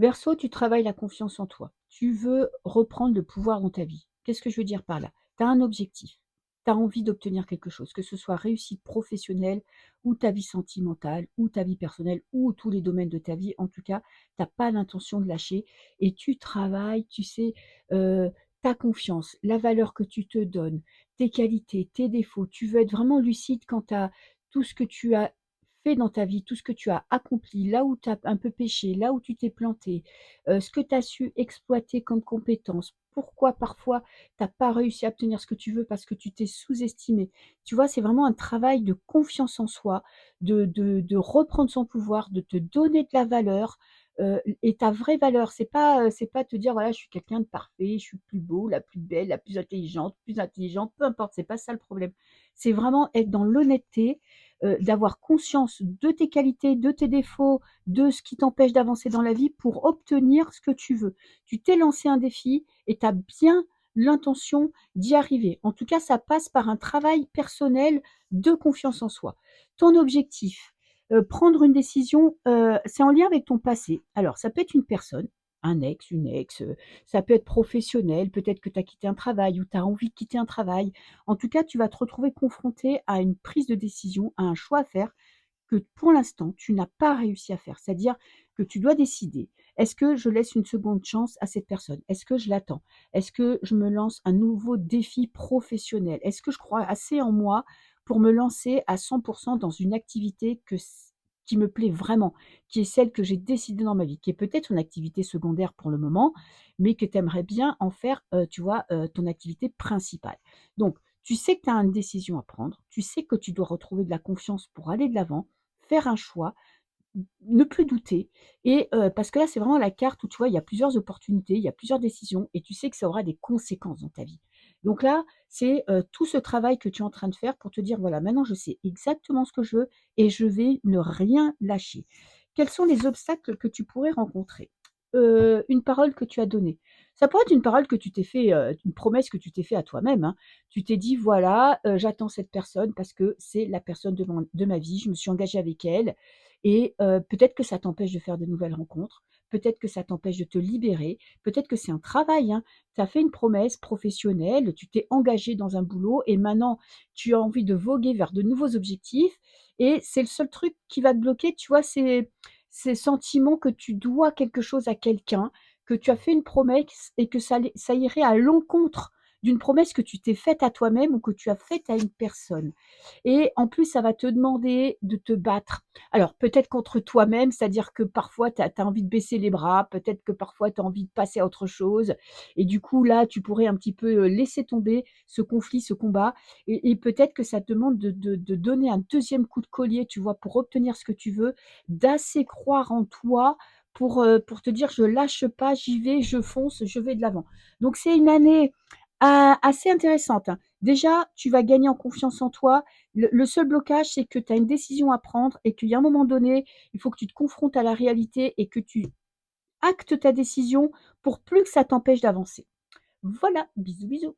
Verseau, tu travailles la confiance en toi. Tu veux reprendre le pouvoir dans ta vie. Qu'est-ce que je veux dire par là? Tu as un objectif. Tu as envie d'obtenir quelque chose, que ce soit réussite professionnelle ou ta vie sentimentale ou ta vie personnelle ou tous les domaines de ta vie. En tout cas, tu as pas l'intention de lâcher et tu travailles, tu sais, ta confiance, la valeur que tu te donnes, tes qualités, tes défauts. Tu veux être vraiment lucide quant à tout ce que tu as fait dans ta vie, tout ce que tu as accompli, là où tu as un peu péché, là où tu t'es planté, ce que tu as su exploiter comme compétences. Pourquoi parfois tu as pas réussi à obtenir ce que tu veux parce que tu t'es sous-estimé. Tu vois, c'est vraiment un travail de confiance en soi, de reprendre son pouvoir, de te donner de la valeur, et ta vraie valeur. C'est pas te dire: «Voilà, je suis quelqu'un de parfait, je suis le plus beau, la plus belle, la plus intelligente», peu importe, c'est pas ça le problème. C'est vraiment être dans l'honnêteté, d'avoir conscience de tes qualités, de tes défauts, de ce qui t'empêche d'avancer dans la vie pour obtenir ce que tu veux. Tu t'es lancé un défi et tu as bien l'intention d'y arriver. En tout cas, ça passe par un travail personnel de confiance en soi. Ton objectif, prendre une décision, c'est en lien avec ton passé. Alors ça peut être une personne, un ex, une ex, ça peut être professionnel, peut-être que tu as quitté un travail ou tu as envie de quitter un travail. En tout cas, tu vas te retrouver confronté à une prise de décision, à un choix à faire que pour l'instant, tu n'as pas réussi à faire. C'est-à-dire que tu dois décider: «Est-ce que je laisse une seconde chance à cette personne? Est-ce que je l'attends? Est-ce que je me lance un nouveau défi professionnel? Est-ce que je crois assez en moi pour me lancer à 100 dans une activité qui me plaît vraiment, qui est celle que j'ai décidée dans ma vie, qui est peut-être une activité secondaire pour le moment, mais que tu aimerais bien en faire, tu vois, ton activité principale?» Donc tu sais que tu as une décision à prendre, tu sais que tu dois retrouver de la confiance pour aller de l'avant, faire un choix, ne plus douter et parce que là, c'est vraiment la carte où tu vois, il y a plusieurs opportunités, il y a plusieurs décisions et tu sais que ça aura des conséquences dans ta vie. Donc là, c'est, tout ce travail que tu es en train de faire pour te dire: «Voilà, maintenant je sais exactement ce que je veux et je vais ne rien lâcher». Quels sont les obstacles que tu pourrais rencontrer? Une parole que tu as donnée. Ça pourrait être une parole que tu t'es fait, une promesse que tu t'es fait à toi-même, hein. Tu t'es dit: «Voilà, j'attends cette personne parce que c'est la personne de ma vie, je me suis engagée avec elle et peut-être que ça t'empêche de faire de nouvelles rencontres, peut-être que ça t'empêche de te libérer, peut-être que c'est un travail, hein. Tu as fait une promesse professionnelle, tu t'es engagé dans un boulot et maintenant tu as envie de voguer vers de nouveaux objectifs et c'est le seul truc qui va te bloquer, tu vois? C'est ces sentiments que tu dois quelque chose à quelqu'un, que tu as fait une promesse et que ça irait à l'encontre d'une promesse que tu t'es faite à toi-même ou que tu as faite à une personne. Et en plus, ça va te demander de te battre. Alors peut-être contre toi-même, c'est-à-dire que parfois tu as envie de baisser les bras, peut-être que parfois tu as envie de passer à autre chose et du coup là, tu pourrais un petit peu, laisser tomber ce conflit, ce combat et peut-être que ça te demande de donner un deuxième coup de collier, tu vois? Pour obtenir ce que tu veux, d'assez croire en toi pour te dire: «Je lâche pas, j'y vais, je fonce, je vais de l'avant». Donc c'est une année, assez intéressante, hein. Déjà, tu vas gagner en confiance en toi. Le seul blocage, c'est que tu as une décision à prendre et qu'il y a un moment donné, il faut que tu te confrontes à la réalité et que tu actes ta décision pour plus que ça t'empêche d'avancer. Voilà, bisous, bisous.